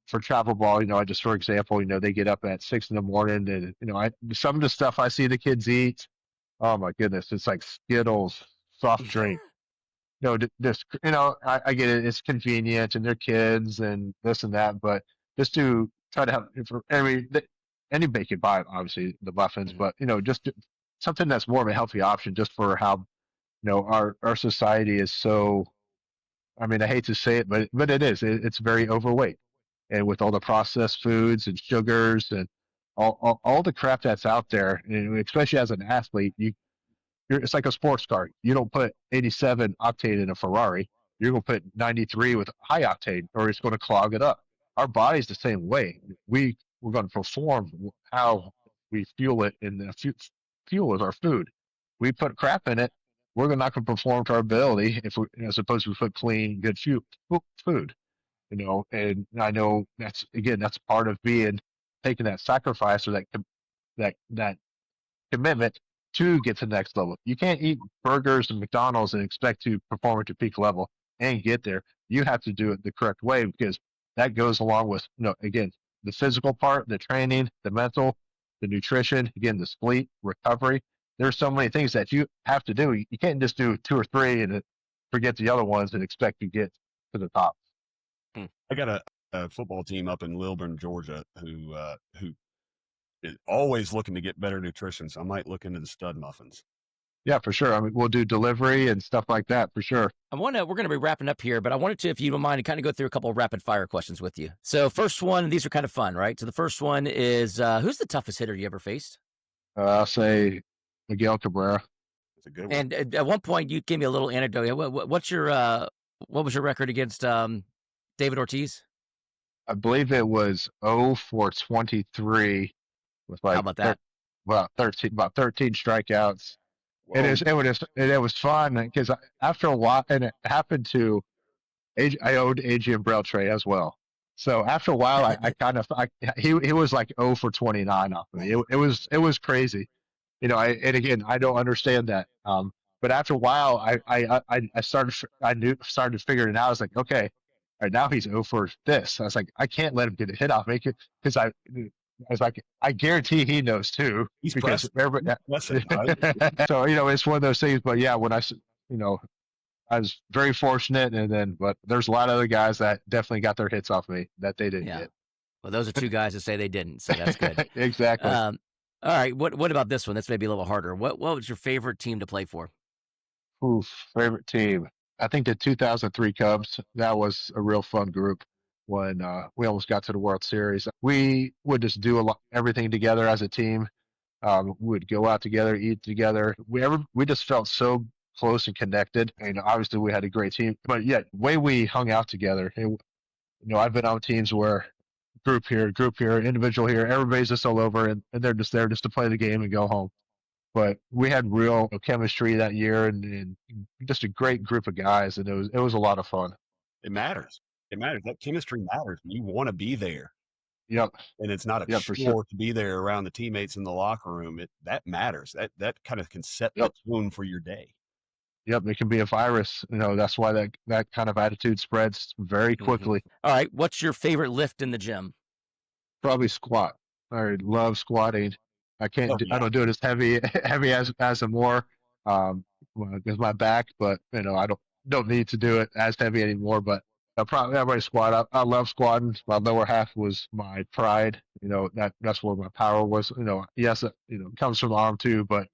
For travel ball, for example, they get up at 6 in the morning and, some of the stuff I see the kids eat, oh my goodness, it's like Skittles, soft drink. I get it. It's convenient and they're kids and this and that, but just to try to have for anybody can buy obviously the muffins, but just something that's more of a healthy option just for how, our society is so I mean, I hate to say it, but it is. It's very overweight, and with all the processed foods and sugars and all the crap that's out there, and especially as an athlete, it's like a sports car. You don't put 87 octane in a Ferrari. You're going to put 93 with high octane, or it's going to clog it up. Our body's the same way. We're going to perform how we fuel it, and the fuel is our food. We put crap in it, we're not going to perform to our ability if we, as opposed to we put clean, good food. And I know that's part of taking that sacrifice or that commitment to get to the next level. You can't eat burgers and McDonald's and expect to perform at your peak level and get there. You have to do it the correct way, because that goes along with, again, the physical part, the training, the mental, the nutrition, again, the sleep, recovery. There's so many things that you have to do. You can't just do 2 or 3 and forget the other ones and expect to get to the top. I got a football team up in Lilburn, Georgia, who is always looking to get better nutrition. So I might look into the stud muffins. Yeah, for sure. I mean, we'll do delivery and stuff like that for sure. We're going to be wrapping up here, but I wanted to, if you don't mind, to kind of go through a couple of rapid fire questions with you. So first one, these are kind of fun, right? So the first one is, who's the toughest hitter you ever faced? I'll say Miguel Cabrera. That's a good one. And at one point, you gave me a little anecdote. What was your record against David Ortiz? I believe it was 0 for 23 with How about that? About 13 strikeouts. It was fun because after a while, and it happened to I owed Adrian Beltre as well. So after a while, he was like 0 for 29 off of me. It was crazy, I don't understand that. But after a while, I started figuring it out. I was like, okay, all right, now he's 0 for this. I was like, I can't let him get a hit off me, because I was like, I guarantee he knows too. He's because pressing, right? So it's one of those things. But yeah, when I was very fortunate, but there's a lot of other guys that definitely got their hits off me that they didn't get. Well, those are 2 guys that say they didn't, so that's good. Exactly. All right, what about this one? That's maybe a little harder. What was your favorite team to play for? Favorite team. I think the 2003 Cubs. That was a real fun group when we almost got to the World Series. We would just do everything together as a team. We would go out together, eat together. We just felt so close and connected. And obviously we had a great team, but yet the way we hung out together. I've been on teams where group here, individual here, everybody's just all over, and they're just there just to play the game and go home. But we had real chemistry that year, and just a great group of guys, and it was a lot of fun. It matters. That chemistry matters. You want to be there. Yep. And it's not a chore to be there around the teammates in the locker room. That matters. That kind of can set the tone for your day. Yep, it can be a virus. That's why that kind of attitude spreads very quickly. Mm-hmm. All right, what's your favorite lift in the gym? Probably squat. I love squatting. I I don't do it as heavy as a more because my back, but I don't need to do it as heavy anymore. But probably everybody squat. I love squatting. My lower half was my pride. That's where my power was. Yes, it comes from the arm too, but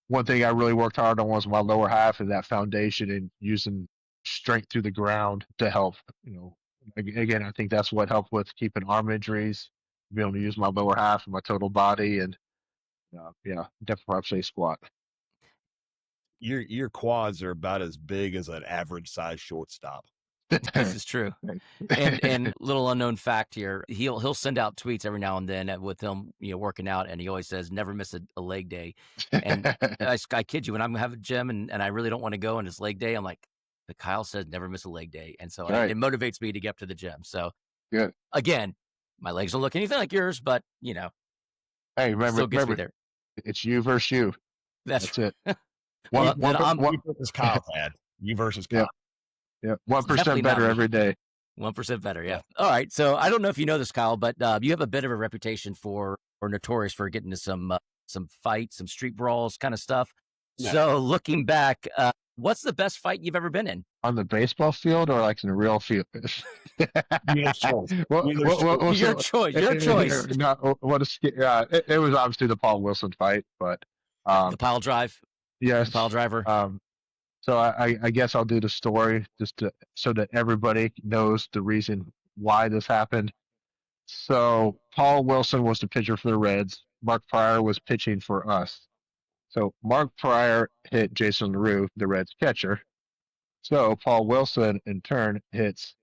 one thing I really worked hard on was my lower half and that foundation, and using strength through the ground to help. Again, I think that's what helped with keeping arm injuries, being able to use my lower half and my total body, and definitely say squat. Your quads are about as big as an average size shortstop. This is true. And little unknown fact here, he'll send out tweets every now and then with him, working out, and he always says, never miss a leg day. And I kid you, when I'm having a gym and I really don't want to go and it's leg day, I'm like, Kyle says never miss a leg day. And so it motivates me to get up to the gym. So good. Again, my legs don't look anything like yours, but hey, remember there. It's you versus you. That's it. One versus Kyle had. You versus Kyle. Yeah, 1% better every day. 1% better, yeah. All right, so I don't know if you know this, Kyle, but you have a bit of a reputation or notorious for getting into some fights, some street brawls kind of stuff. Yeah. So looking back, what's the best fight you've ever been in? On the baseball field or like in a real field? Your choice. Your choice. No, it was obviously the Paul Wilson fight, but the pile drive. Yes, the pile driver. So I guess I'll do the story so that everybody knows the reason why this happened. So Paul Wilson was the pitcher for the Reds. Mark Pryor was pitching for us. So Mark Pryor hit Jason LaRue, the Reds catcher. So Paul Wilson, in turn, hits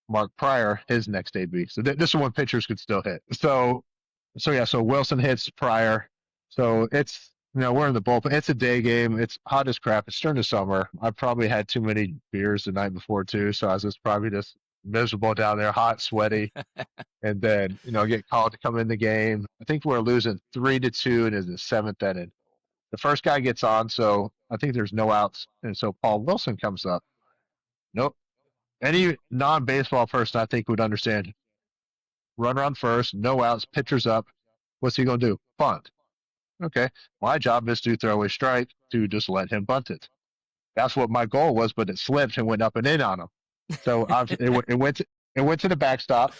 Mark Pryor, his next AB. So this is when pitchers could still hit. So Wilson hits Pryor. So it's, we're in the bullpen. It's a day game. It's hot as crap. It's during the summer. I probably had too many beers the night before too. So I was just probably just miserable down there, hot, sweaty. And then, get called to come in the game. I think we're losing 3-2 and it's the seventh inning. The first guy gets on, so I think there's no outs. And so Paul Wilson comes up. Nope. Any non-baseball person I think would understand. Runner on first, no outs, pitcher's up. What's he going to do? Bunt. Okay. My job is to throw a strike to just let him bunt it. That's what my goal was, but it slipped and went up and in on him. So it went to the backstop.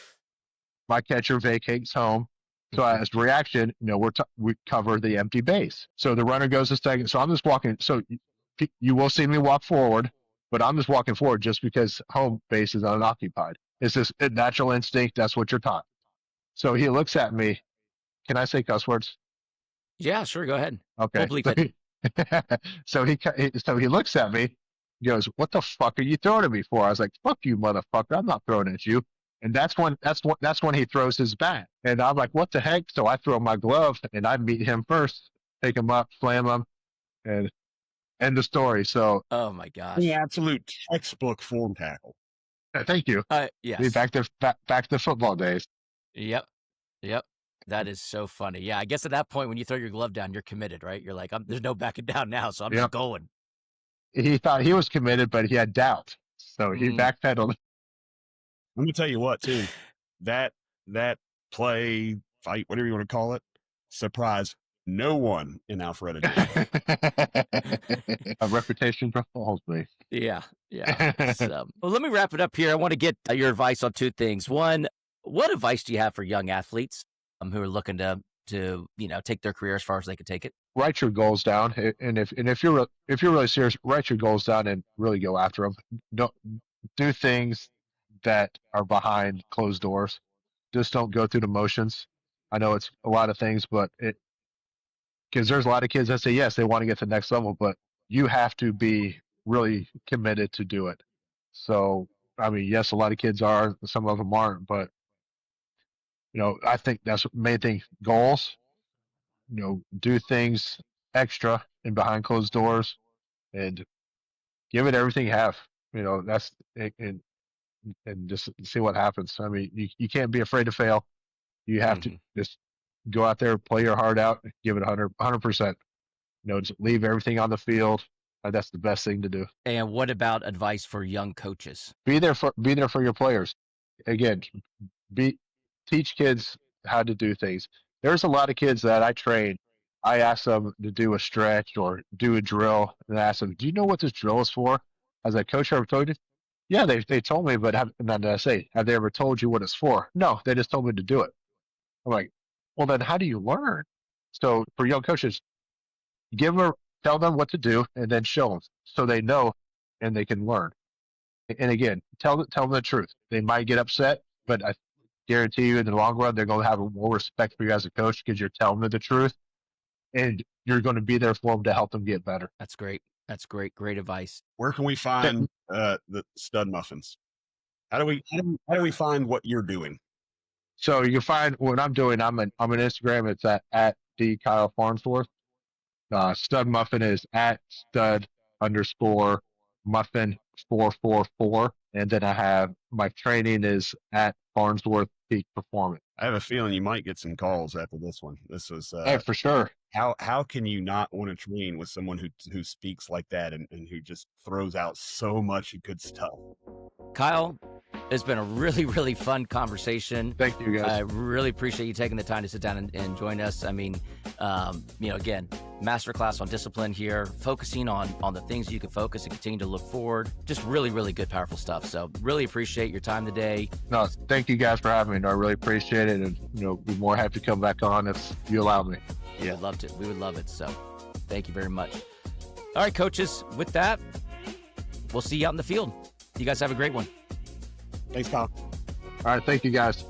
My catcher vacates home. So as reaction, we cover the empty base. So the runner goes to second. So I'm just walking. So you will see me walk forward, but I'm just walking forward just because home base is unoccupied. It's just a natural instinct. That's what you're taught. So he looks at me. Can I say cuss words? Yeah, sure. Go ahead. Okay. So he looks at me. He goes, "What the fuck are you throwing at me for?" I was like, "Fuck you, motherfucker! I'm not throwing at you." And that's when he throws his bat. And I'm like, "What the heck?" So I throw my glove and I meet him first, take him up, slam him, and end the story. So, oh my gosh, the absolute textbook form tackle. Thank you. Yes. Back to football days. Yep. That is so funny. Yeah, I guess at that point when you throw your glove down, you're committed, right? You're like, there's no backing down now, so I'm just going. He thought he was committed, but he had doubt, so he backpedaled. Let me tell you what, too. That play, fight, whatever you want to call it, surprised no one in Alpharetta. A reputation for falsely. Yeah. So, well, let me wrap it up here. I want to get your advice on two things. One, what advice do you have for young athletes who are looking to take their career as far as they can take it? Write your goals down, and if you're really serious, write your goals down and really go after them. Don't do things that are behind closed doors. Just don't go through the motions. I know it's a lot of things, but because there's a lot of kids that say yes, they want to get to the next level, but you have to be really committed to do it. So, I mean, yes, a lot of kids are, some of them aren't, but I think that's the main thing. Goals, do things extra and behind closed doors and give it everything you have. That's it, and just see what happens. I mean, you can't be afraid to fail. You have to just go out there, play your heart out, give it 100%. Just leave everything on the field. That's the best thing to do. And what about advice for young coaches? Be there for your players. Again, teach kids how to do things. There's a lot of kids that I train. I ask them to do a stretch or do a drill, and I ask them, "Do you know what this drill is for?" I was like, "Coach, ever told you?" Yeah, they told me, but have they ever told you what it's for? No, they just told me to do it. I'm like, well, then how do you learn? So for young coaches, tell them what to do, and then show them so they know and they can learn. And again, tell them the truth. They might get upset, but I guarantee you in the long run, they're going to have more respect for you as a coach because you're telling them the truth, and you're going to be there for them to help them get better. That's great. Great advice. Where can we find the Stud Muffins? How do we find what you're doing? So you can find what I'm doing. I'm an Instagram. It's at the Kyle Farnsworth. Stud Muffin is at stud_muffin444. And then I have my training is at Farnsworth Peak Performance. I have a feeling you might get some calls after this one. This was for sure. How can you not want to train with someone who speaks like that and who just throws out so much good stuff? Kyle, it's been a really, really fun conversation. Thank you, guys. I really appreciate you taking the time to sit down and join us. I mean, again, masterclass on discipline here, focusing on the things you can focus and continue to look forward. Just really, really good, powerful stuff. So really appreciate your time today. No, thank you guys for having me. I really appreciate it. And, be more happy to come back on if you allow me. Yeah, we would love it. So thank you very much. All right, coaches, with that, we'll see you out in the field. You guys have a great one. Thanks, Kyle. All right. Thank you, guys.